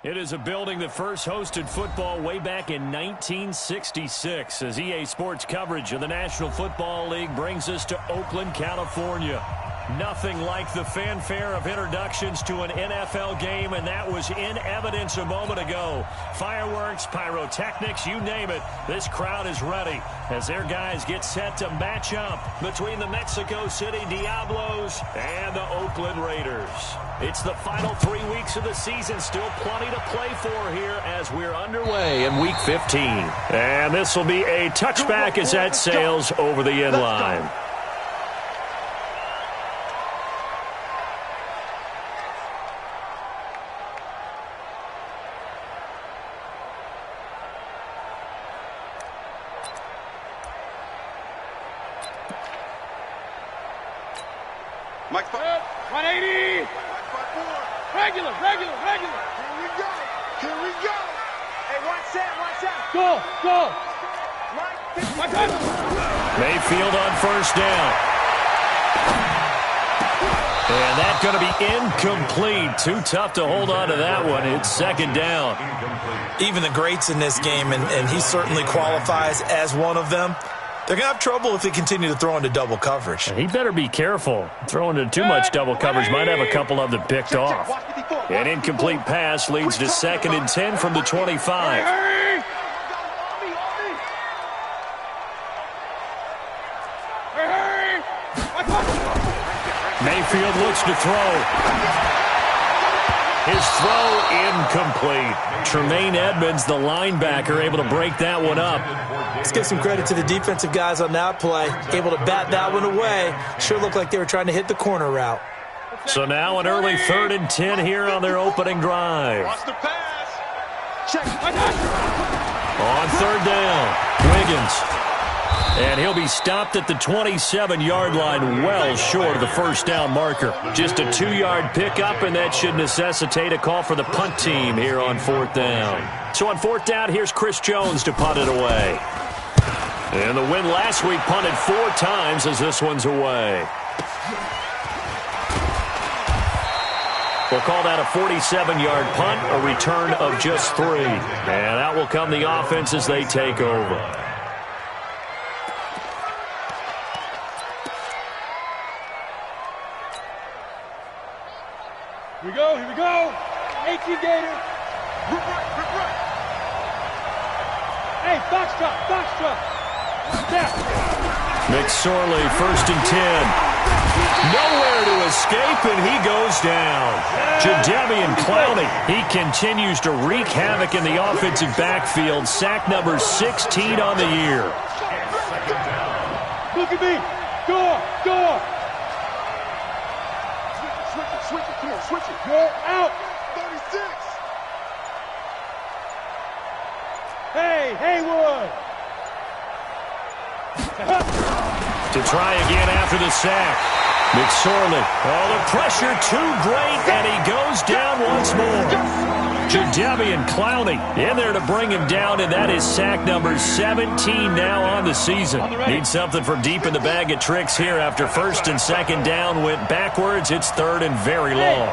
It is a building that first hosted football way back in 1966 as EA Sports coverage of the National Football League brings us to Oakland, California. Nothing like the fanfare of introductions to an NFL game, and that was in evidence a moment ago. Fireworks, pyrotechnics, you name it. This crowd is ready as their guys get set to match up between the Mexico City Diablos and the Oakland Raiders. It's the final 3 weeks of the season. Still plenty to play for here as we're underway in Week 15. And this will be a touchback as that sails over the end line. Mike 180. Regular. Here we go. Hey, one set. Go. Mike, Mayfield on first down. And that's going to be incomplete. Too tough to hold on to that one. It's second down. Even the greats in this game, and he certainly qualifies as one of them, they're going to have trouble if they continue to throw into double coverage. He better be careful. Throwing into too much double coverage might have a couple of them picked off. An incomplete pass leads to 2nd and 10 from the 25. Mayfield looks to throw. His throw incomplete. Tremaine Edmonds, the linebacker, able to break that one up. Let's give some credit to the defensive guys on that play. Able to bat that one away. Sure looked like they were trying to hit the corner route. So now an early 3rd and 10 here on their opening drive. On 3rd down, Wiggins. And he'll be stopped at the 27-yard line, well short of the first down marker. Just a 2-yard pickup, and that should necessitate a call for the punt team here on 4th down. So on 4th down, here's Chris Jones to punt it away. And the win last week punted 4 times as this one's away. We'll call that a 47-yard punt, a return of just 3. And out will come the offense as they take over. Here we go. 18 Gator. right. Hey, box truck. Step. McSorley, 1st and 10. Nowhere to escape, and he goes down. Jadeveon Clowney, he continues to wreak havoc in the offensive backfield. Sack number 16 on the year. Look at me. Door. Switch it. You're out. 36. Hey, Haywood. To try again after the sack. McSorley. Oh, the pressure too great, and he goes down once more. Jadeveon Clowney in there to bring him down, and that is sack number 17 now on the season. Need something from deep in the bag of tricks here after 1st and 2nd down went backwards. It's 3rd and very long.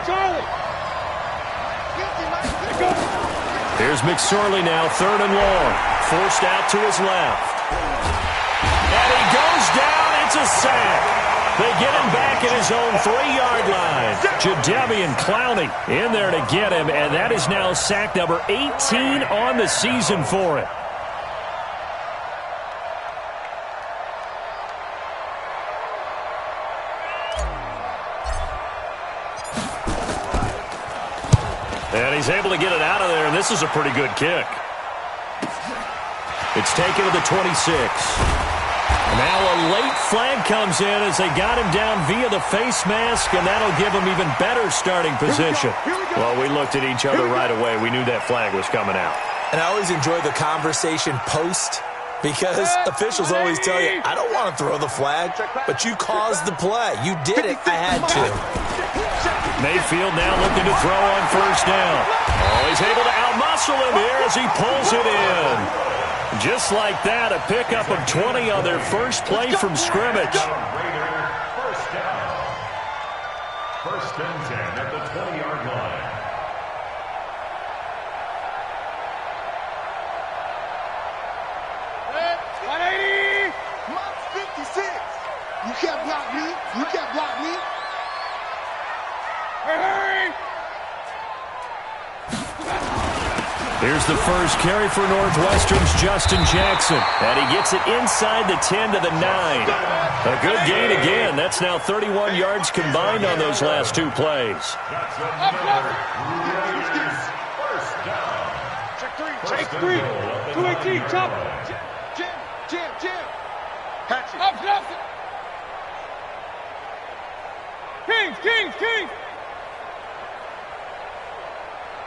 Here's McSorley now, 3rd and long. Forced out to his left. And he goes down. It's a sack. They get him back at his own 3-yard line. Jadeveon Clowney in there to get him, and that is now sack number 18 on the season for it. And he's able to get it out of there, and this is a pretty good kick. It's taken to the 26. Now a late flag comes in as they got him down via the face mask, and that'll give him even better starting position. Well, we looked at each other right away. We knew that flag was coming out. And I always enjoy the conversation post because officials always tell you, I don't want to throw the flag, but you caused the play. You did it. I had to. Mayfield now looking to throw on 1st down. Oh, he's able to outmuscle him here as he pulls it in. Just like that, a pickup of 20 on their first play from scrimmage. First down. First and 10 at the 20-yard line. You can't block me. You can't block me. Hurry! Here's the first carry for Northwestern's Justin Jackson. And he gets it inside the 10 to the 9. A good gain again. That's now 31 yards combined on those last two plays. Take three. 218. Chop. Jam. Hatchet. Up, Justin. Kings.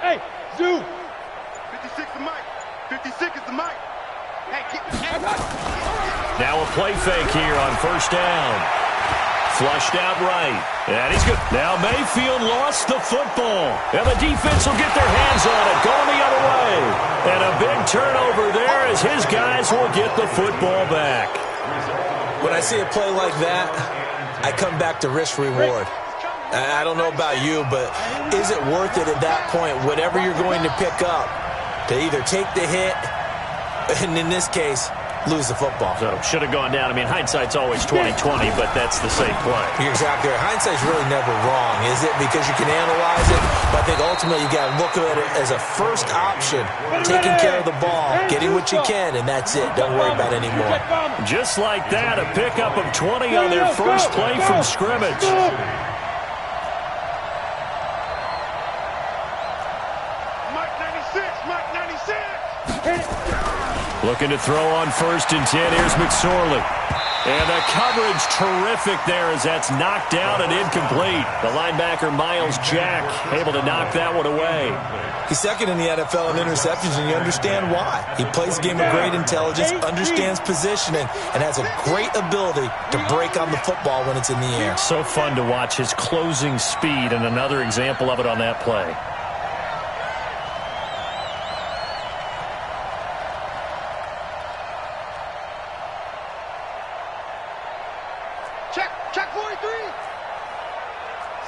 Hey, Zoo. 56 the mic. 56 is the mic. Hey, get Now a play fake here on first down. Flushed out right. And he's good. Now Mayfield lost the football. And the defense will get their hands on it. Going the other way. And a big turnover there as his guys will get the football back. When I see a play like that, I come back to risk-reward. I don't know about you, but is it worth it at that point, whatever you're going to pick up, to either take the hit, and in this case, lose the football? So should have gone down. I mean, hindsight's always 20/20, but that's the same play. You're exactly right. Hindsight's really never wrong, is it? Because you can analyze it, but I think ultimately you got to look at it as a first option, taking care of the ball, getting what you can, and that's it. Don't worry about it anymore. Just like that, a pickup of 20 on their first play from scrimmage. Looking to throw on first and 10. Here's McSorley. And the coverage terrific there as that's knocked down and incomplete. The linebacker, Miles Jack, able to knock that one away. He's second in the NFL in interceptions, and you understand why. He plays a game of great intelligence, understands positioning, and has a great ability to break on the football when it's in the air. So fun to watch his closing speed, and another example of it on that play. Check 43.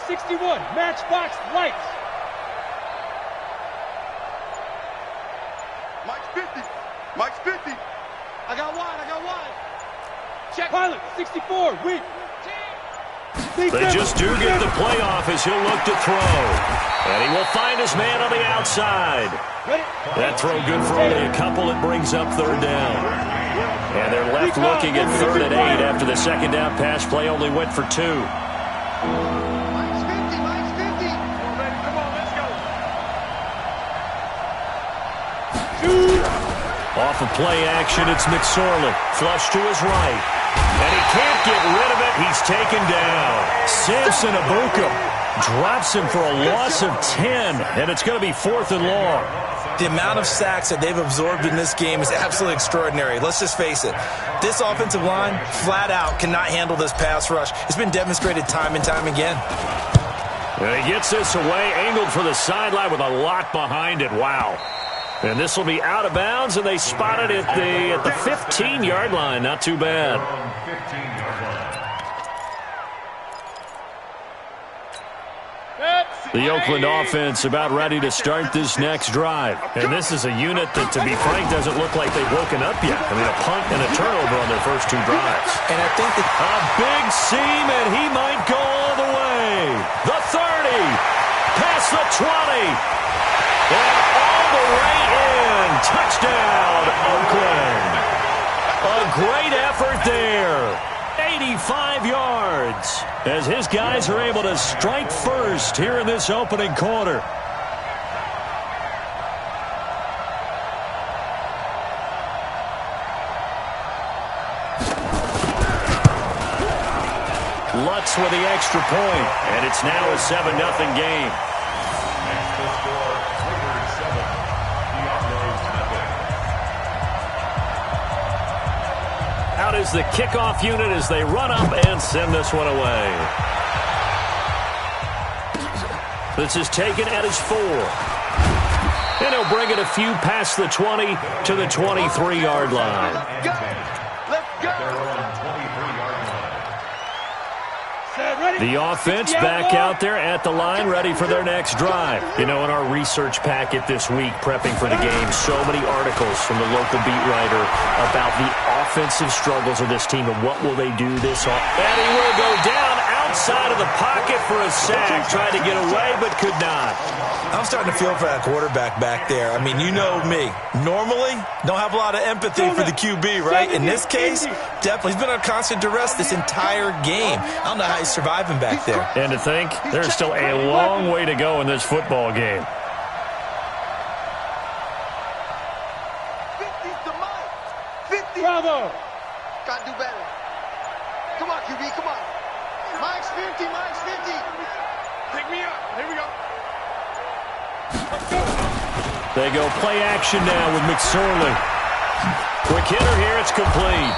61. Matchbox lights. Mike's 50. I got wide. Check. Pilot. 64. Weak. They just do get the playoff as he'll look to throw. And he will find his man on the outside. That throw good for only a couple. It brings up third down. And they're left looking at 3rd and 8 after the second down pass play only went for 2. Mike's 50. Come on, baby. Come on, let's go. Off of play action, it's McSorley. Flush to his right. And he can't get rid of it. He's taken down. Samson Abuka drops him for a loss of 10. And it's going to be 4th and long. The amount of sacks that they've absorbed in this game is absolutely extraordinary. Let's just face it. This offensive line, flat out, cannot handle this pass rush. It's been demonstrated time and time again. And he gets this away, angled for the sideline with a lot behind it. Wow. And this will be out of bounds, and they spot it at the 15-yard line. Not too bad. The Oakland offense about ready to start this next drive. And this is a unit that, to be frank, doesn't look like they've woken up yet. I mean, a punt and a turnover on their first 2 drives. And I think that a big seam, and he might go all the way. The 30, past the 20, and all the way in. Touchdown, Oakland. A great effort there. 85 yards as his guys are able to strike first here in this opening quarter. Lutz with the extra point, and it's now a 7-0 game. Out is the kickoff unit as they run up and send this one away. This is taken at his 4. And he'll bring it a few past the 20 to the 23-yard line. The offense back out there at the line, ready for their next drive. You know, in our research packet this week, prepping for the game, so many articles from the local beat writer about the offensive struggles of this team and what will they do this off. And he will go down outside of the pocket for a sack. Tried to get away, but could not. I'm starting to feel for that quarterback back there. I mean, you know me. Normally, don't have a lot of empathy for the QB, right? In this case, definitely. He's been under constant duress this entire game. I don't know how he's surviving back there. And to think, there's still a long way to go in this football game. 50's the mic. 50. Bravo. Gotta do better. Come on, QB, come on. Mike's 50, Mike's 50. Pick me up. Here we go. They go play action now with McSorley. Quick hitter here, it's complete.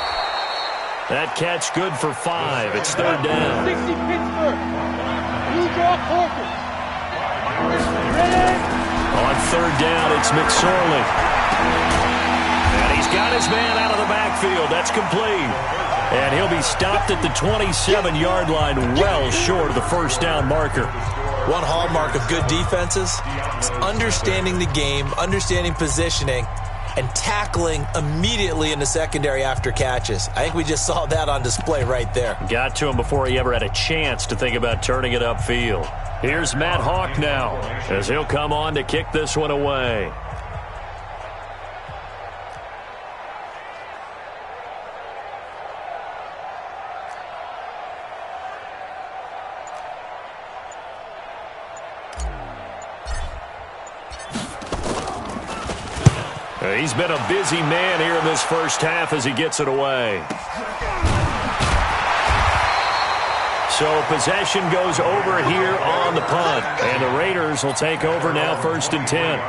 That catch good for 5. It's third down. 60 Pittsburgh. You draw focus. Ready? On third down, it's McSorley. And he's got his man out of the backfield. That's complete. And he'll be stopped at the 27-yard line, well short of the first down marker. One hallmark of good defenses is understanding the game, understanding positioning, and tackling immediately in the secondary after catches. I think we just saw that on display right there. Got to him before he ever had a chance to think about turning it upfield. Here's Matt Hawk now, as he'll come on to kick this one away. He's been a busy man here in this first half as he gets it away. So possession goes over here on the punt. And the Raiders will take over now, 1st and 10.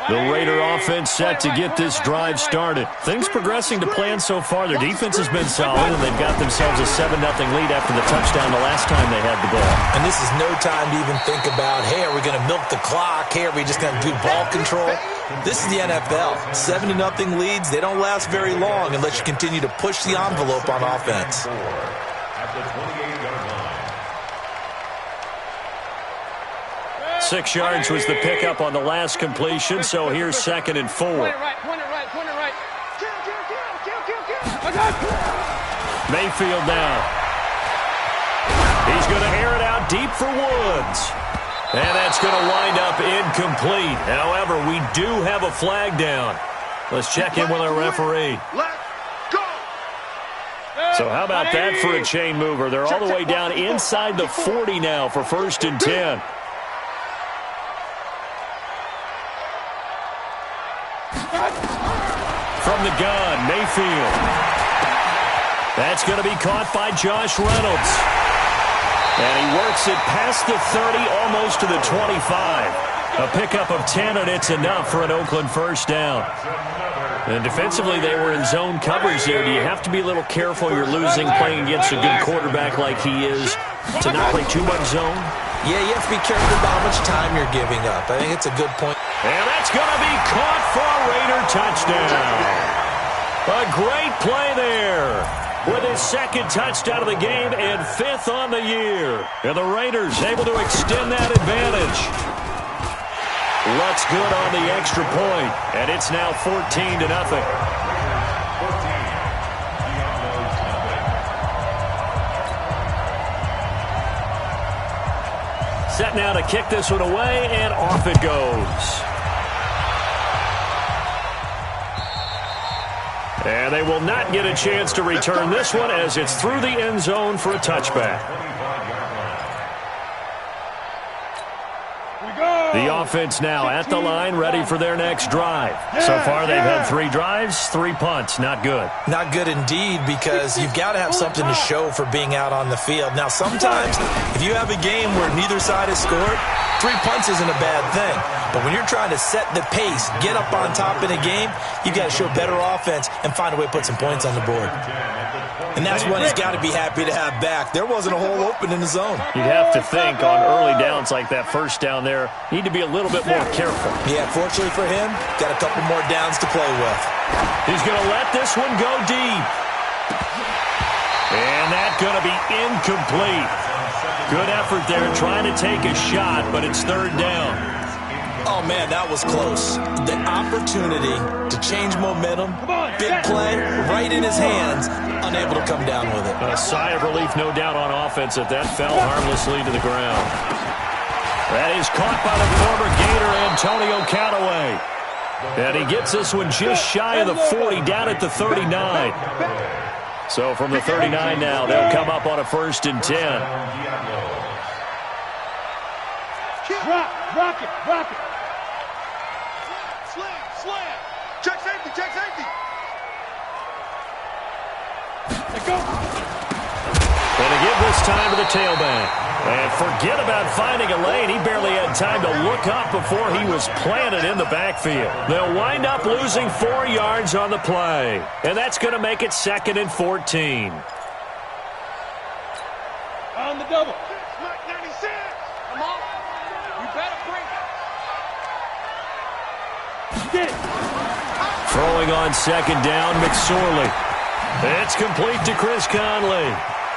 The Raider offense set to get this drive started. Things progressing to plan so far. Their defense has been solid, and they've got themselves a 7-0 lead after the touchdown the last time they had the ball. And this is no time to even think about, hey, are we going to milk the clock? Hey, are we just going to do ball control? This is the NFL. 7-0 leads, they don't last very long unless you continue to push the envelope on offense. At the 28-yard line. 6 yards was the pickup on the last completion, so here's 2nd and 4. Point it right, point it right, point it right. Mayfield now. He's going to air it out deep for Woods. And that's going to wind up incomplete. However, we do have a flag down. Let's check in with our referee. Let's go. So how about that for a chain mover? They're all the way down inside the 40 now for 1st and 10. From the gun, Mayfield. That's going to be caught by Josh Reynolds. And he works it past the 30, almost to the 25. A pickup of 10, and it's enough for an Oakland first down. And defensively, they were in zone coverage there. Do you have to be a little careful? You're losing, playing against a good quarterback like he is, to not play too much zone? Yeah, you have to be careful about how much time you're giving up. I think it's a good point. And that's going to be caught for a Raider touchdown. A great play there with his 2nd touchdown of the game and 5th on the year. And the Raiders able to extend that advantage. Looks good on the extra point, and it's now 14-0. Set now to kick this one away, and off it goes. And they will not get a chance to return this one as it's through the end zone for a touchback. The offense now at the line, ready for their next drive. So far, they've had 3 drives, 3 punts. Not good. Not good indeed, because you've got to have something to show for being out on the field. Now, sometimes, if you have a game where neither side has scored, 3 punts isn't a bad thing. But when you're trying to set the pace, get up on top in a game, you've got to show better offense and find a way to put some points on the board. And that's one he's got to be happy to have back. There wasn't a hole open in the zone. You'd have to think on early downs like that first down there, need to be a little bit more careful. Yeah, fortunately for him, got a couple more downs to play with. He's going to let this one go deep. And that's going to be incomplete. Good effort there trying to take a shot, but it's third down. Oh, man, that was close. The opportunity to change momentum, big play, right in his hands, unable to come down with it. A sigh of relief, no doubt, on offense if that fell harmlessly to the ground. That is caught by the former Gator, Antonio Callaway. And he gets this one just shy of the 40, down at the 39. So from the 39 now, they'll come up on a 1st and 10. Rock it. Slam. Check safety. Let's go. And to give this time to the tailback. And forget about finding a lane. He barely had time to look up before he was planted in the backfield. They'll wind up losing 4 yards on the play. And that's going to make it 2nd and 14. On the double. Mike 96. Come on. You better bring it. Get it. Throwing on 2nd down, McSorley. It's complete to Chris Conley.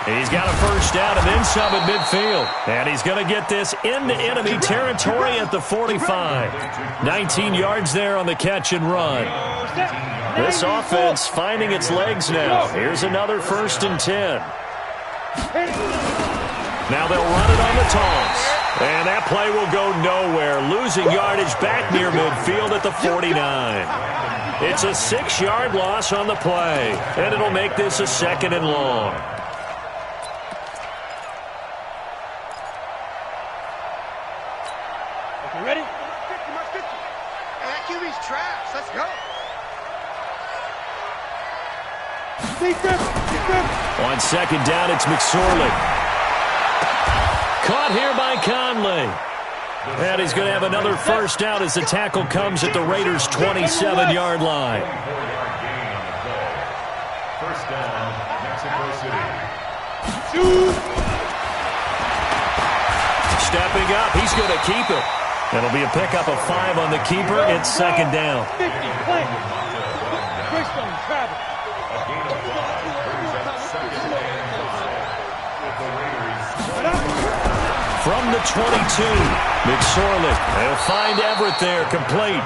He's got a 1st down and then some at midfield. And he's going to get this into enemy territory at the 45. 19 yards there on the catch and run. This offense finding its legs now. Here's another 1st and 10. Now they'll run it on the toss. And that play will go nowhere. Losing yardage back near midfield at the 49. It's a 6-yard loss on the play. And it'll make this a 2nd and long. Okay, ready? That QB's trash. Let's go. On 2nd down, it's McSorley. Caught here by Conley. And he's going to have another 1st down as the tackle comes at the Raiders' 27-yard line. 1st down, Mexico City. Stepping up, he's going to keep it. It'll be a pickup of 5 on the keeper. It's 2nd down. 50, play. Greystone, travel. A gain of 5 brings up 2nd and 5 with the Raiders. From the 22, McSorley. They'll find Everett there, complete.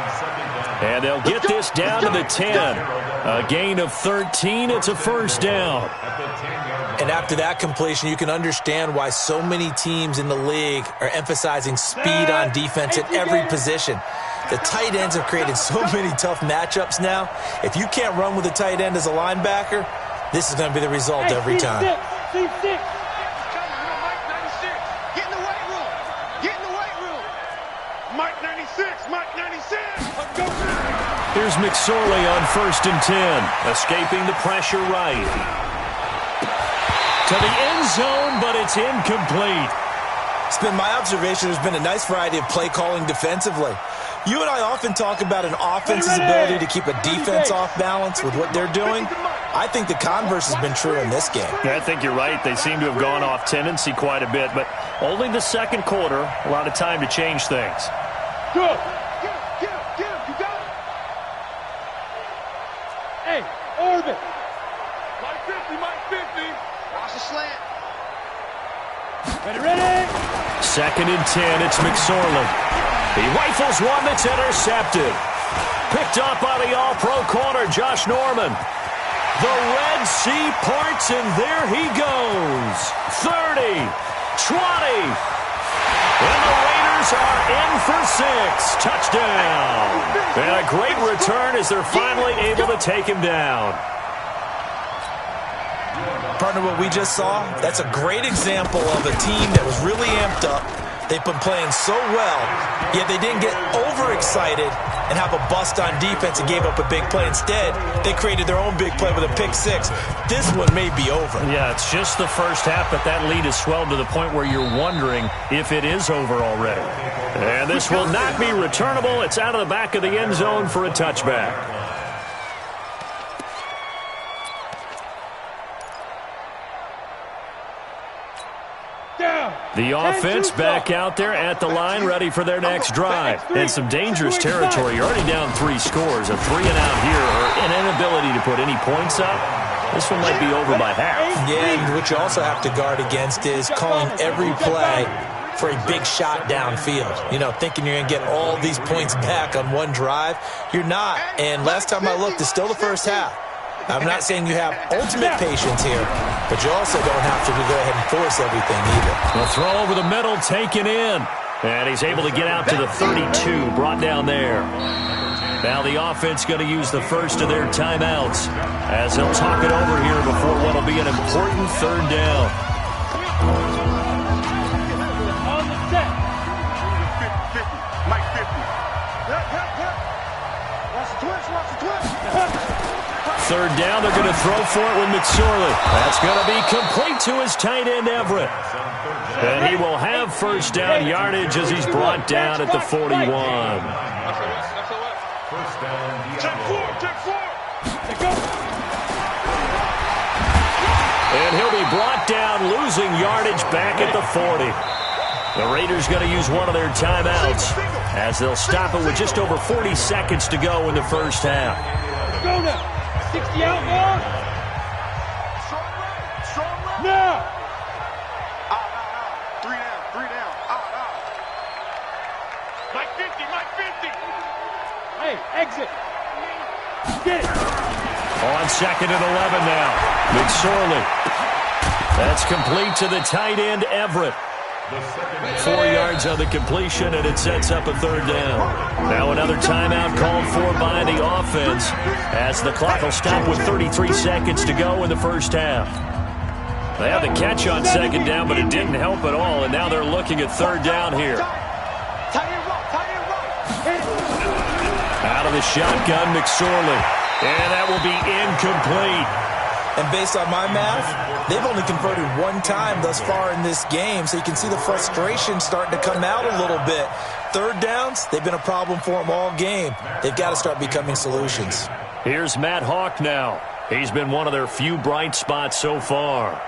And they'll get this down to the 10. A gain of 13. It's a 1st down. And after that completion, you can understand why so many teams in the league are emphasizing speed on defense at every position. The tight ends have created so many tough matchups now. If you can't run with a tight end as a linebacker, this is going to be the result every time. C6. Mike 96. Here's McSorley on 1st and 10. Escaping the pressure right. To the end zone, but it's incomplete. It's been my observation there's been a nice variety of play calling defensively. You and I often talk about an offense's ability to keep a defense off balance with what they're doing. I think the converse has been true in this game. Yeah, I think you're right. They seem to have gone off tendency quite a bit, but only the 2nd quarter, a lot of time to change things. Good. Get him. You got it. Hey, orbit. Mike 50. Watch the slant. Ready. 2nd and 10, it's McSorley. He rifles one that's intercepted. Picked up by the all-pro corner, Josh Norman. The Red Sea parts, and there he goes. 30, 20. And the Raiders are in for 6. Touchdown. And a great return as they're finally able to take him down. Partner, what we just saw, that's a great example of a team that was really amped up, They've been playing so well, yet they didn't get overexcited and have a bust on defense and gave up a big play. Instead, they created their own big play with a pick six. This one may be over. Yeah, it's just the first half, but that lead has swelled to the point where you're wondering if it is over already. And this will not be returnable. It's out of the back of the end zone for a touchback. The offense back out there at the line, ready for their next drive. And some dangerous territory. You're already down 3 scores. A 3-and-out here, or an inability to put any points up. This one might be over by half. Yeah, and what you also have to guard against is calling every play for a big shot downfield. You know, thinking you're going to get all these points back on one drive. You're not. And last time I looked, it's still the first half. I'm not saying you have ultimate patience here, but you also don't have to go ahead and force everything either. The throw over the middle, taken in. And he's able to get out to the 32, brought down there. Now the offense going to use the first of their timeouts as they'll talk it over here before what will be an important third down. On the set. 50, Mike 50. Watch the twitch, watch the twitch. Third down, they're going to throw for it with McSorley. That's going to be complete to his tight end, Everett. And he will have first down yardage as he's brought down at the 41. First down, Diablos. And he'll be brought down, losing yardage back at the 40. The Raiders going to use one of their timeouts as they'll stop it with just over 40 seconds to go in the first half. Go now. 60 outlaw. Now. Three down. Mike 50, Mike 50. Hey, exit. Get it. On 2nd and 11 now. McSorley. That's complete to the tight end, Everett. 4 yards on the completion, and it sets up a third down. Now another timeout called for by the offense as the clock will stop with 33 seconds to go in the first half. They had the catch on second down, but it didn't help at all, and now they're looking at third down here. Out of the shotgun, McSorley. And that will be incomplete. And based on my math, they've only converted one time thus far in this game, so you can see the frustration starting to come out a little bit. Third downs, they've been a problem for them all game. They've got to start becoming solutions. Here's Matt Hawk now. He's been one of their few bright spots so far.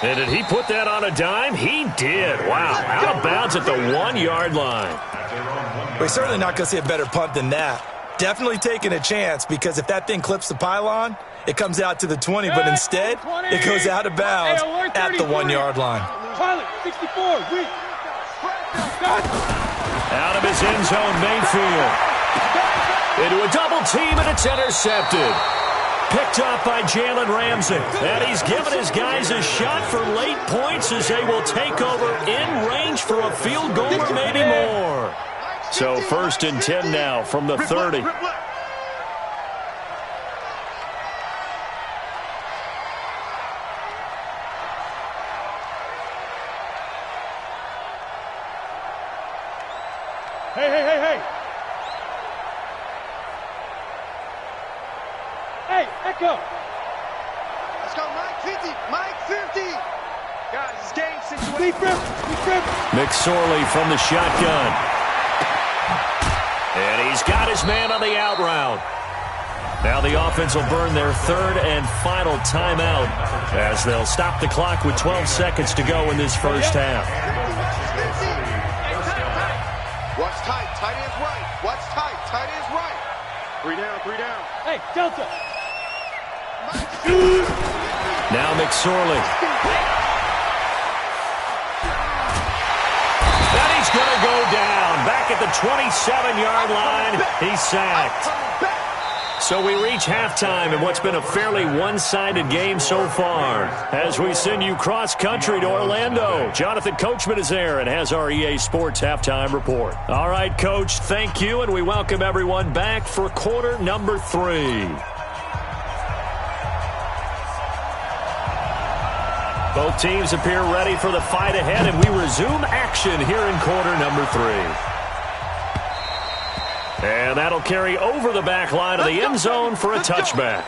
And did he put that on a dime? He did. Wow. Out of bounds at the 1-yard line. We're certainly not going to see a better punt than that. Definitely taking a chance, because if that thing clips the pylon, it comes out to the 20, but instead it goes out of bounds at the 1-yard line. Pilot, 64, weak. Out of his end zone, Mayfield. Into a double team, and it's intercepted. Picked off by Jalen Ramsey. And he's given his guys a shot for late points as they will take over in range for a field goal or maybe more. So 1st and 10 now from the 30. Hey. Hey, Echo. Let's go, Mike 50. Mike 50. Guys, it's game situation. Be free. McSorley from the shotgun. And he's got his man on the out route. Now the offense will burn their 3rd and final timeout as they'll stop the clock with 12 seconds to go in this first half. Watch tight. Tight end's right. Watch tight. Tight end's right. 3 down. Hey, Delta. Now McSorley. And he's going to go down. Back at the 27-yard line. He's sacked. So we reach halftime in what's been a fairly one-sided game so far. As we send you cross-country to Orlando, Jonathan Coachman is there and has our EA Sports halftime report. All right, Coach, thank you, and we welcome everyone back for quarter number 3. Both teams appear ready for the fight ahead, and we resume action here in quarter number 3. And that'll carry over the back line of the end zone for a touchback.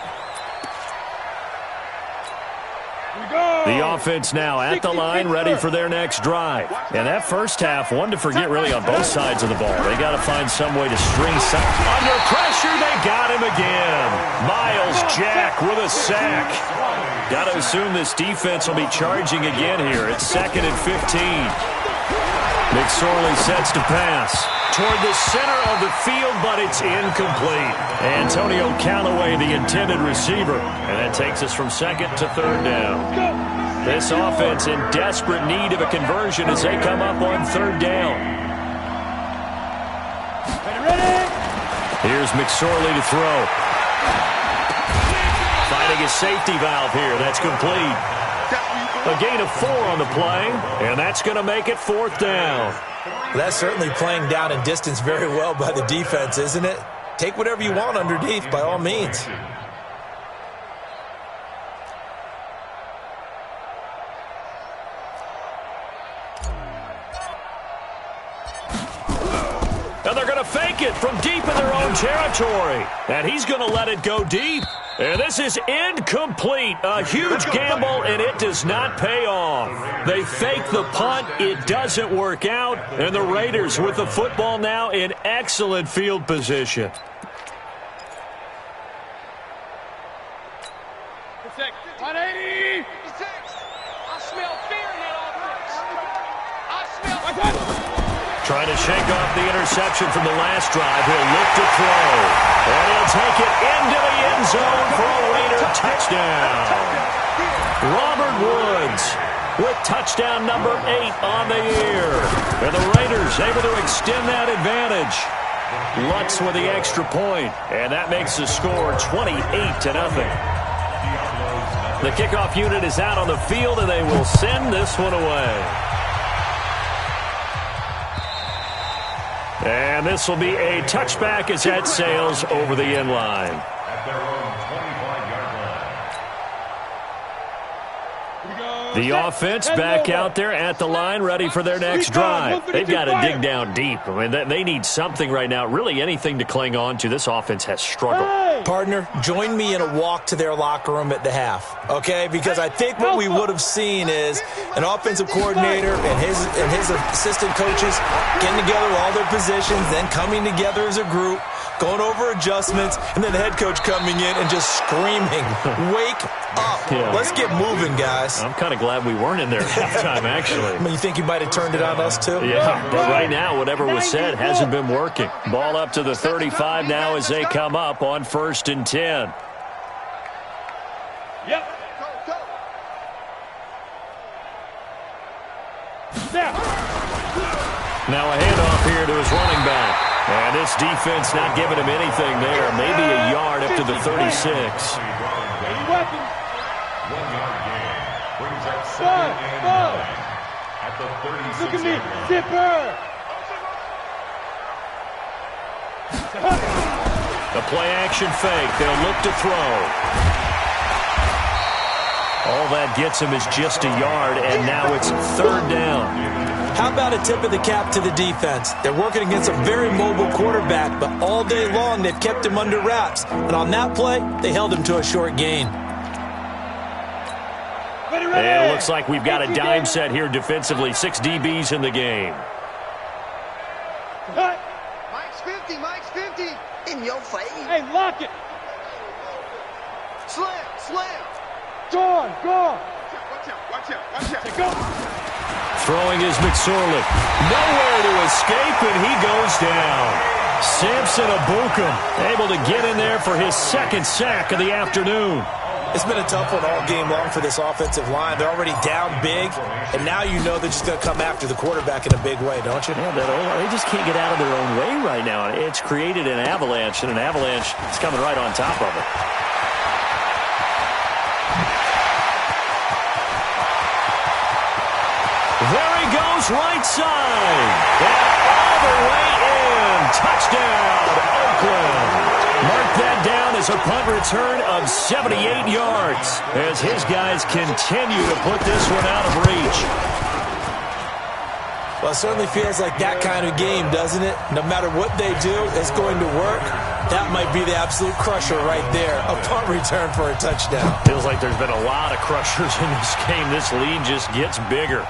The offense now at the line, ready for their next drive. And that first half, one to forget really on both sides of the ball. They got to find some way to string some. Under pressure, they got him again. Miles Jack with a sack. Got to assume this defense will be charging again here. It's 2nd and 15. McSorley sets to pass toward the center of the field, but it's incomplete. Antonio Callaway, the intended receiver. And that takes us from 2nd to 3rd down. This offense in desperate need of a conversion as they come up on 3rd down. Here's McSorley to throw. Finding a safety valve here. That's complete. A gain of 4 on the play, and that's going to make it 4th down. That's certainly playing down in distance very well by the defense, isn't it? Take whatever you want underneath, by all means. And they're going to fake it from deep in their own territory. And he's going to let it go deep. And this is incomplete. A huge gamble, and it does not pay off. They fake the punt. It doesn't work out. And the Raiders with the football now in excellent field position. Trying to shake off the interception from the last drive. He'll look to throw. And he'll take it into the end zone for a Raider touchdown. Robert Woods with touchdown number 8 on the year. And the Raiders able to extend that advantage. Lutz with the extra point. And that makes the score 28-0. The kickoff unit is out on the field, and they will send this one away. And this will be a touchback as that sails over the end line. At their own 25-yard line. The offense back out there at the line, ready for their next drive. They've got to dig down deep. I mean, they need something right now, really anything to cling on to. This offense has struggled. Partner, join me in a walk to their locker room at the half, okay? Because I think what we would have seen is an offensive coordinator and his assistant coaches getting together all their positions, then coming together as a group, going over adjustments, and then the head coach coming in and just screaming, wake up. Yeah. Let's get moving, guys. I'm kind of glad we weren't in there at halftime, actually. I mean, you think you might have turned it on us, too? Yeah, but right now, whatever was said hasn't been working. Ball up to the 35 now as they come up on 1st and 10. Yep. Now a handoff here to his running back. And this defense not giving him anything there. Maybe a yard up to the 36. 1 yard gain brings up 2nd and 9 at the 36. Look at me, zipper. The play-action fake. They'll look to throw. All that gets him is just a yard, and now it's 3rd down. How about a tip of the cap to the defense? They're working against a very mobile quarterback, but all day long they've kept him under wraps. And on that play, they held him to a short gain. And it looks like we've got a dime set here defensively. 6 DBs in the game. Mike's 50, Mike's 50. In your face. Hey, lock it. Slam, slam. Go. Watch out. Go. Throwing is McSorley. Nowhere to escape, and he goes down. Samson Abukum able to get in there for his 2nd sack of the afternoon. It's been a tough one all game long for this offensive line. They're already down big, and now you know they're just going to come after the quarterback in a big way, don't you? Yeah, they just can't get out of their own way right now. It's created an avalanche, and an avalanche is coming right on top of it. There he goes, right side. And all the way in. Touchdown, Oakland. Mark that down as a punt return of 78 yards as his guys continue to put this one out of reach. Well, it certainly feels like that kind of game, doesn't it? No matter what they do, it's going to work. That might be the absolute crusher right there. A punt return for a touchdown. Feels like there's been a lot of crushers in this game. This lead just gets bigger.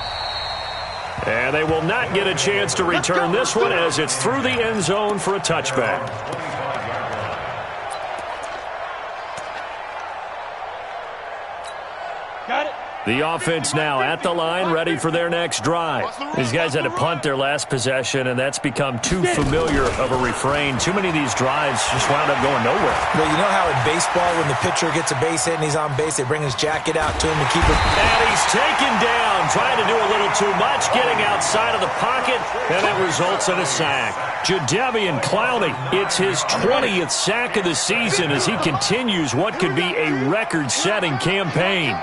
And they will not get a chance to return this one as it's through the end zone for a touchback. Got it. The offense now at the line, ready for their next drive. These guys had to punt their last possession, and that's become too familiar of a refrain. Too many of these drives just wound up going nowhere. Well, you know how in baseball, when the pitcher gets a base hit and he's on base, they bring his jacket out to him to keep it. And he's taken down, trying to do a little too much, getting outside of the pocket, and it results in a sack. Jadeveon Clowney, it's his 20th sack of the season as he continues what could be a record-setting campaign.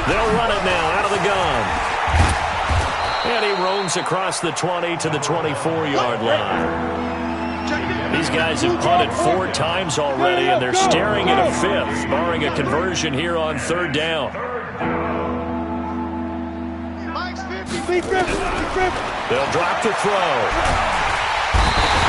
They'll run it now out of the gun. And he roams across the 20 to the 24-yard line. These guys have punted 4 times already, and they're staring at a 5th, barring a conversion here on 3rd down. They'll drop to throw.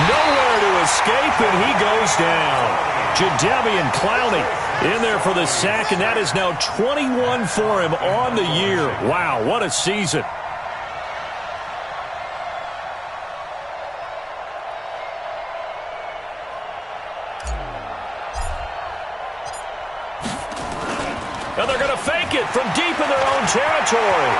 Nowhere to escape, and he goes down. Jadeveon Clowney in there for the sack, and that is now 21 for him on the year. Wow, what a season. And they're going to fake it from deep in their own territory.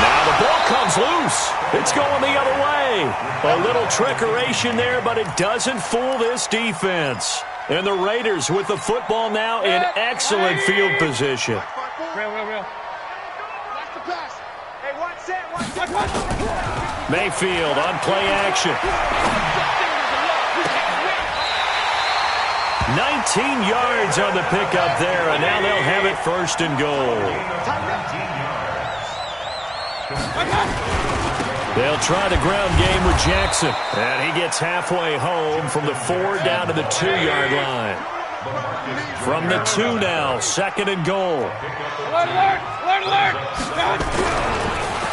Now the ball comes loose. It's going the other way. A little trickeration there, but it doesn't fool this defense. And the Raiders with the football now in excellent field position. Real. Watch the pass. Hey, watch that. Mayfield on play action. 19 yards on the pickup there, and now they'll have it 1st and goal. They'll try the ground game with Jackson. And he gets halfway home from the 4 down to the 2-yard line. From the 2 now, 2nd and goal. Alert!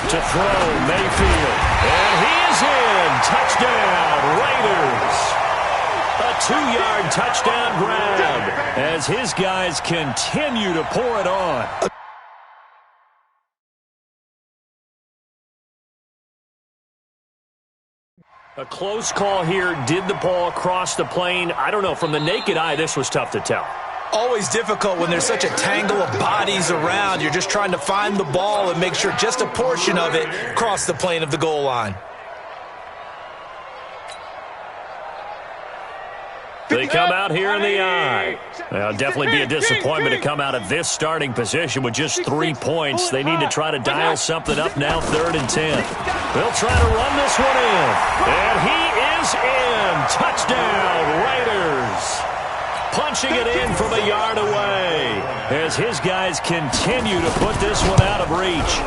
To throw, Mayfield. And he is in. Touchdown, Raiders. A 2-yard touchdown grab as his guys continue to pour it on. A close call here. Did the ball cross the plane? I don't know. From the naked eye, this was tough to tell. Always difficult when there's such a tangle of bodies around. You're just trying to find the ball and make sure just a portion of it crossed the plane of the goal line. They come out here in the eye. Well, definitely be a disappointment to come out of this starting position with just 3 points. They need to try to dial something up now, 3rd and 10. They'll try to run this one in. And he is in. Touchdown, Raiders. Punching it in from a yard away as his guys continue to put this one out of reach.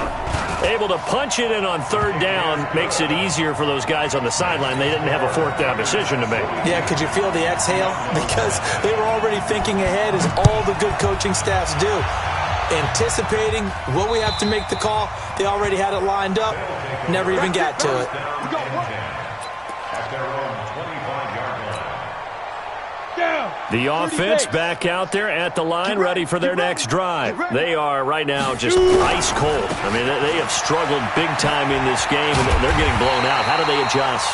Able to punch it in on 3rd down makes it easier for those guys on the sideline. They didn't have a 4th down decision to make. Yeah, could you feel the exhale? Because they were already thinking ahead, as all the good coaching staffs do. Anticipating what we have to make the call. They already had it lined up. Never even got to it. The offense back out there at the line, ready for their next drive. They are right now just ice cold. I mean, they have struggled big time in this game, and they're getting blown out. How do they adjust?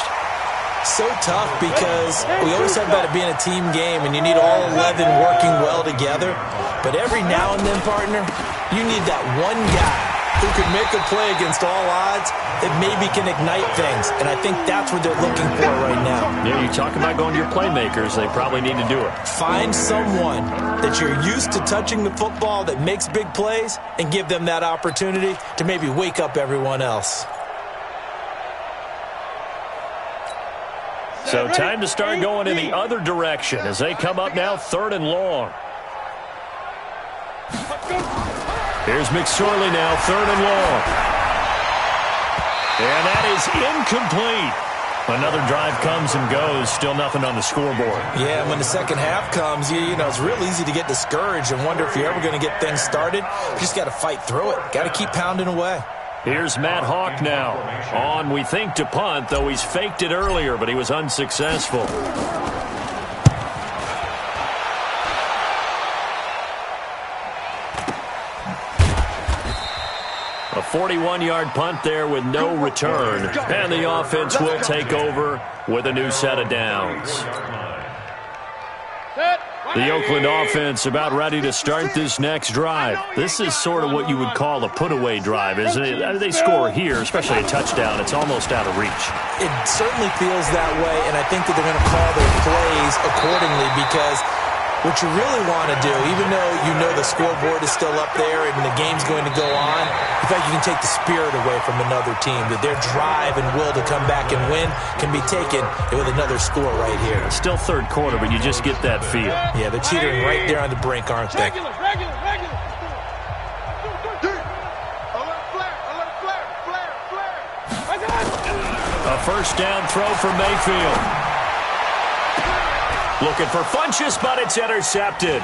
So tough, because we always talk about it being a team game, and you need all 11 working well together. But every now and then, partner, you need that one guy who can make a play against all odds that maybe can ignite things. And I think that's what they're looking for right now. Yeah, you talk about going to your playmakers. They probably need to do it. Find someone that you're used to touching the football that makes big plays and give them that opportunity to maybe wake up everyone else. So time to start going in the other direction as they come up now 3rd and long. Here's McSorley now, 3rd and long. And that is incomplete. Another drive comes and goes, still nothing on the scoreboard. Yeah, and when the second half comes, you know, it's real easy to get discouraged and wonder if you're ever going to get things started. You just got to fight through it. Got to keep pounding away. Here's Matt Hawk now. On, we think, to punt, though he's faked it earlier, but he was unsuccessful. A 41-yard punt there with no return. And the offense will take over with a new set of downs. The Oakland offense about ready to start this next drive. This is sort of what you would call a put-away drive, isn't it? They score here, especially a touchdown. It's almost out of reach. It certainly feels that way, and I think that they're going to call their plays accordingly because what you really want to do, even though you know the scoreboard is still up there and the game's going to go on, in fact, you can take the spirit away from another team, that their drive and will to come back and win can be taken with another score right here. Still third quarter, but you just get that feel. Yeah, they're teetering right there on the brink, aren't they? A first down throw for Mayfield. Looking for Funchess, but it's intercepted.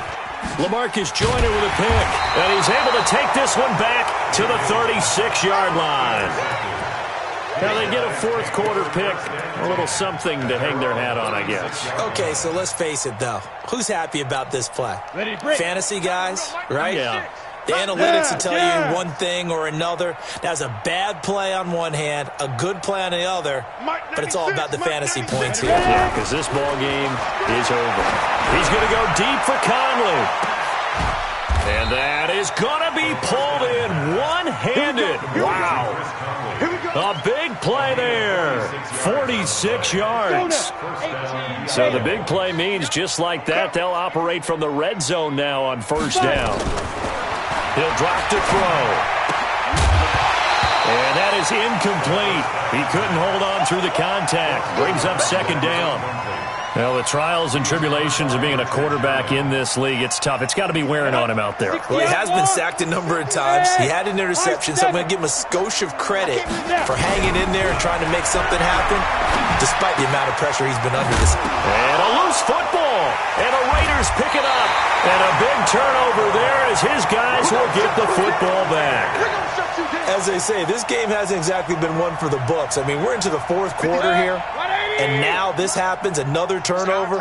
LaMarcus Joyner with a pick, and he's able to take this one back to the 36-yard line. Now they get a fourth quarter pick, a little something to hang their hat on, I guess. Okay, so let's face it, though. Who's happy about this play? Fantasy guys, right? Yeah. The analytics will tell you one thing or another. That's a bad play on one hand, a good play on the other, but it's all about the fantasy points here. Yeah, because this ball game is over. He's going to go deep for Conley. And that is going to be pulled in one-handed. Wow. A big play there. 46 yards. So the big play means just like that, they'll operate from the red zone now on first down. He'll drop to throw. And that is incomplete. He couldn't hold on through the contact. Brings up second down. Well, the trials and tribulations of being a quarterback in this league, it's tough. It's got to be wearing on him out there. Well, he has been sacked a number of times. He had an interception, so I'm going to give him a skosh of credit for hanging in there and trying to make something happen, despite the amount of pressure he's been under this. And a loose football. And the Raiders pick it up. And a big turnover there as his guys will get the football back. As they say, this game hasn't exactly been one for the books. I mean, we're into the fourth quarter here, and now this happens, another turnover.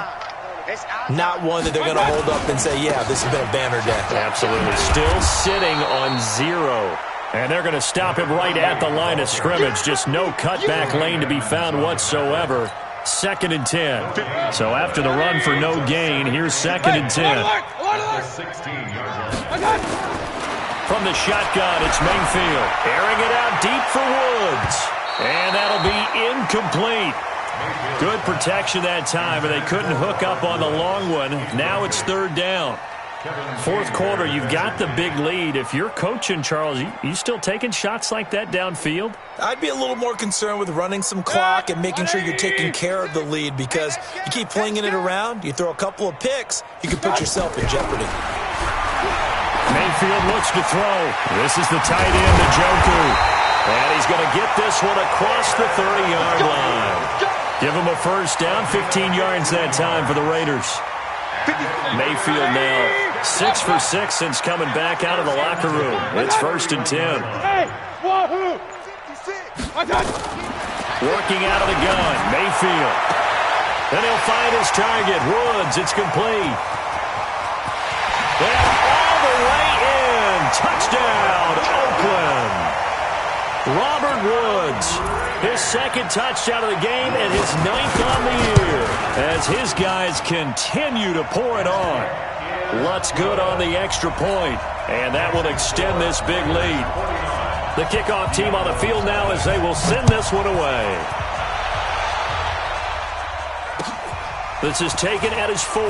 Not one that they're going to hold up and say, yeah, this has been a banner day. Absolutely. Still sitting on 0. And they're going to stop him right at the line of scrimmage. Just no cutback lane to be found whatsoever. 2nd and 10. So after the run for no gain, here's 2nd and 10. From the shotgun, it's Mayfield. Airing it out deep for Woods. And that'll be incomplete. Good protection that time, but they couldn't hook up on the long one. Now it's 3rd down. Fourth quarter, you've got the big lead. If you're coaching, Charles, you still taking shots like that downfield? I'd be a little more concerned with running some clock and making sure you're taking care of the lead, because you keep flinging it around, you throw a couple of picks, you can put yourself in jeopardy. Mayfield looks to throw. This is the tight end, Njoku. And he's going to get this one across the 30-yard line. Give him a first down, 15 yards that time for the Raiders. Mayfield now 6 for 6 since coming back out of the locker room. It's 1st and 10. Working out of the gun, Mayfield. Then he'll find his target, Woods. It's complete. And all the way in. Touchdown, Oakland. Robert Woods, his 2nd touchdown of the game and his 9th on the year as his guys continue to pour it on. Lutz good on the extra point, and that will extend this big lead. The kickoff team on the field now as they will send this one away. This is taken at his 4.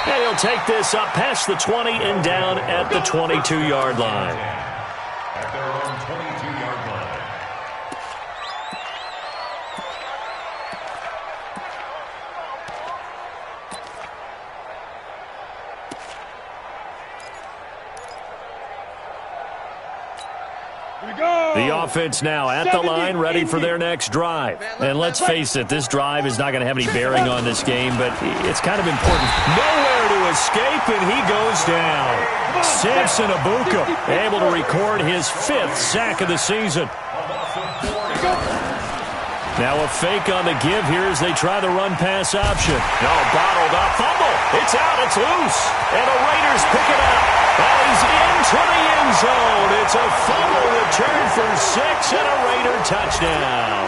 And he'll take this up past the 20 and down at the 22-yard line. At their own 22-yard line. The offense now at the line, ready for their next drive. And let's face it, this drive is not going to have any bearing on this game, but it's kind of important. Nowhere to escape, and he goes down. Samson Abuka able to record his 5th sack of the season. Now a fake on the give here as they try the run-pass option. No, bottled up. Fumble. It's out. It's loose. And the Raiders pick it up. And he's into the end zone. It's a fumble return for 6 and a Raider touchdown.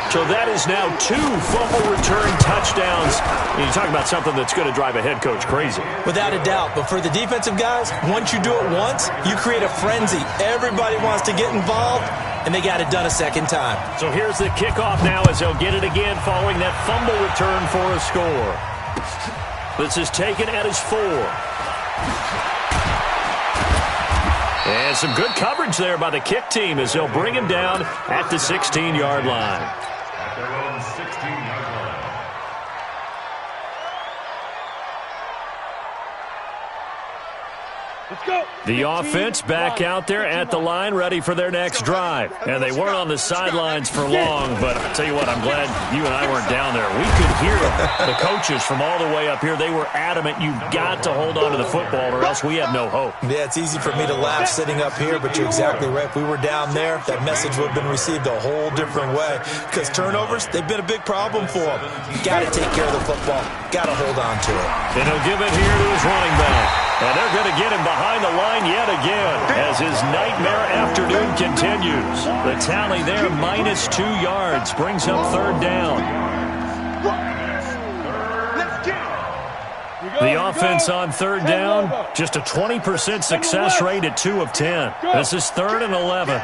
So that is now 2 fumble return touchdowns. You talk about something that's going to drive a head coach crazy. Without a doubt. But for the defensive guys, once you do it once, you create a frenzy. Everybody wants to get involved, and they got it done a second time. So here's the kickoff now as they'll get it again following that fumble return for a score. This is taken at his 4. And some good coverage there by the kick team as they'll bring him down at the 16-yard line. At their own 16-yard line. Let's go. The offense back out there at the line, ready for their next drive. And they weren't on the sidelines for long, but I'll tell you what, I'm glad you and I weren't down there. We could hear the coaches from all the way up here. They were adamant, you've got to hold on to the football or else we have no hope. Yeah, it's easy for me to laugh sitting up here, but you're exactly right. If we were down there, that message would have been received a whole different way. Because turnovers, they've been a big problem for them. Got to take care of the football. Got to hold on to it. And he'll give it here to his running back. And they're going to get him behind the line yet again as his nightmare afternoon continues. The tally there, -2 yards, brings up 3rd down. The offense on 3rd down, just a 20% success rate at 2 of 10. This is 3rd and 11.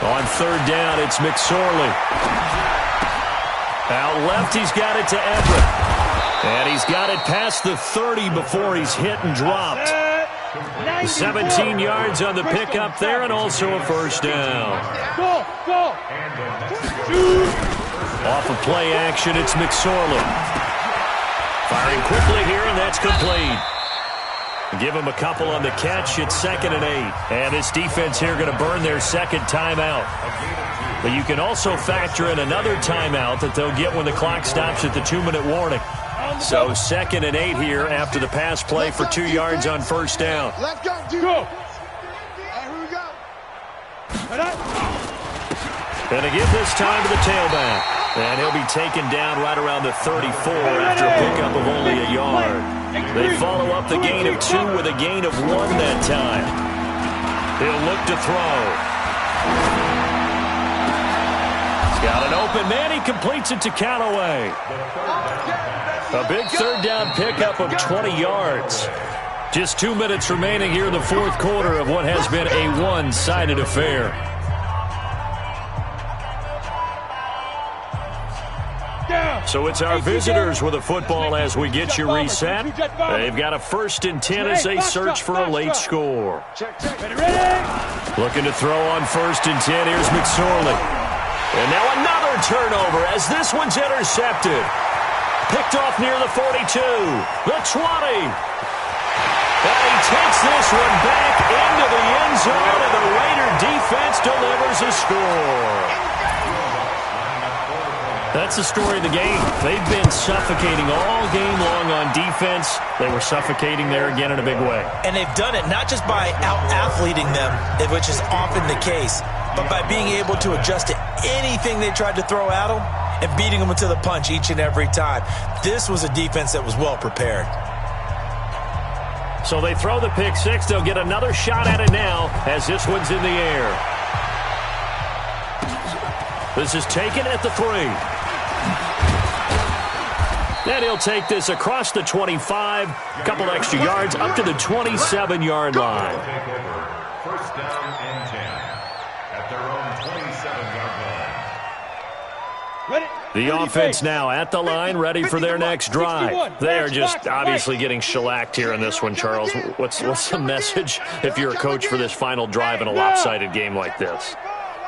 On 3rd down, it's McSorley. Out left, he's got it to Everett. And he's got it past the 30 before he's hit and dropped. 17 yards on the pickup there and also a 1st down. Go. Off of play action, it's McSorley. Firing quickly here, and that's complete. Give him a couple on the catch. It's 2nd and 8. And this defense here going to burn their 2nd timeout. But you can also factor in another timeout that they'll get when the clock stops at the 2-minute warning. So 2nd and 8 here after the pass play for 2 yards on 1st down. Let's go, dude. Go. Here we go. And to give this time to the tailback. And he'll be taken down right around the 34 after a pickup of only a yard. They follow up the gain of 2 with a gain of 1 that time. He'll look to throw. Got an open man. He completes it to Callaway. A big 3rd down pickup of 20 yards. Just 2 minutes remaining here in the 4th quarter of what has been a one-sided affair. So it's our visitors with the football as we get you reset. They've got a 1st and 10 as they search for a late score. Looking to throw on 1st and 10. Here's McSorley. And now another turnover as this one's intercepted. Picked off near the 42, the 20. And he takes this one back into the end zone, and the Raider defense delivers a score. That's the story of the game. They've been suffocating all game long on defense. They were suffocating there again in a big way. And they've done it not just by out-athleting them, which is often the case, but by being able to adjust to anything they tried to throw at them and beating them to the punch each and every time. This was a defense that was well prepared. So they throw the pick 6. They'll get another shot at it now as this one's in the air. This is taken at the 3. And he'll take this across the 25, a couple extra yards, up to the 27-yard line. Take over. First down and 10 at their own 27-yard line. The offense now at the line, ready for their next drive. They are just obviously getting shellacked here in this one, Charles. What's the message if you're a coach for this final drive in a lopsided game like this?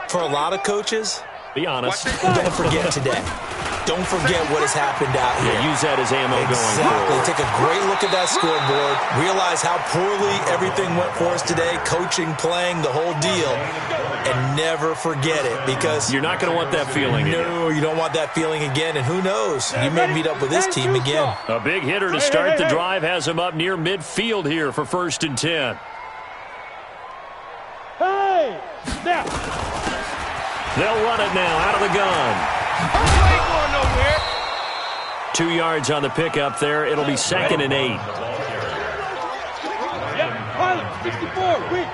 For a lot of coaches, be honest. Don't forget today. Don't forget what has happened out here. Yeah, use that as ammo going forward. Take a great look at that scoreboard. Realize how poorly everything went for us today. Coaching, playing, the whole deal. And never forget it, because you're not going to want that feeling again. No, you don't want that feeling again. And who knows? You may meet up with this team again. A big hitter to start the drive has him up near midfield here for 1st and 10. Hey! Now! They'll run it now out of the gun. Ain't going nowhere. 2 yards on the pickup there. It'll be 2nd and 8. Yep, pilot, 64, quick.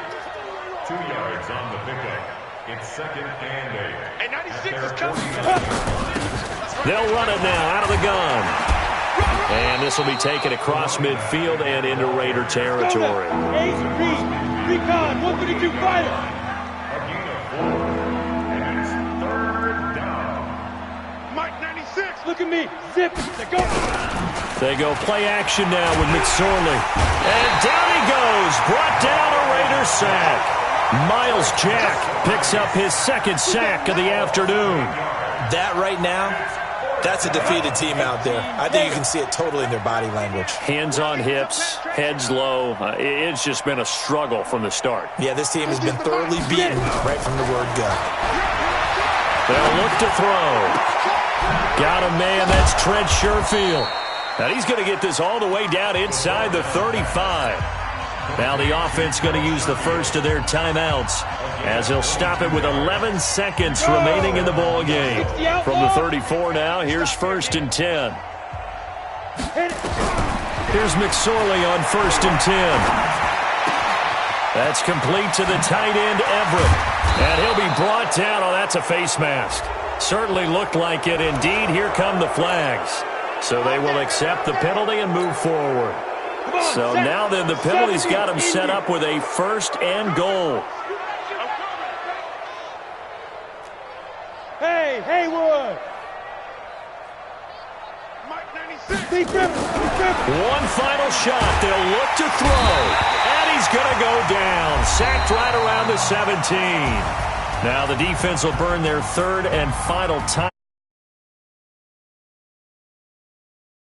2 yards on the pickup. It's 2nd and 8. Hey, 96 is coming. They'll run it now out of the gun. And this will be taken across midfield and into Raider territory. Ace, read. Recon, 132 fighter. A gain of 4. And it's 3rd down. Mike 96. Look at me. Zip. They go. They go play action now with McSorley. And down he goes. Brought down a Raider sack. Miles Jack picks up his 2nd sack of the afternoon. That right now, that's a defeated team out there. I think you can see it totally in their body language. Hands on hips, heads low. It's just been a struggle from the start. Yeah, this team has been thoroughly beaten right from the word go. They'll look to throw. Got a man, that's Trent Sherfield. Now he's going to get this all the way down inside the 35. Now the offense going to use the first of their timeouts as he'll stop it with 11 seconds remaining in the ball game. From the 34 now, here's 1st and 10. Here's McSorley on 1st and 10. That's complete to the tight end, Everett. And he'll be brought down. Oh, that's a face mask. Certainly looked like it. Indeed, here come the flags. So they will accept the penalty and move forward. So now then, the penalty's got him set up with a 1st and goal. Hey, Haywood. Mike 96. Big Griffin. One final shot. They'll look to throw. And he's going to go down. Sacked right around the 17. Now the defense will burn their 3rd and final time.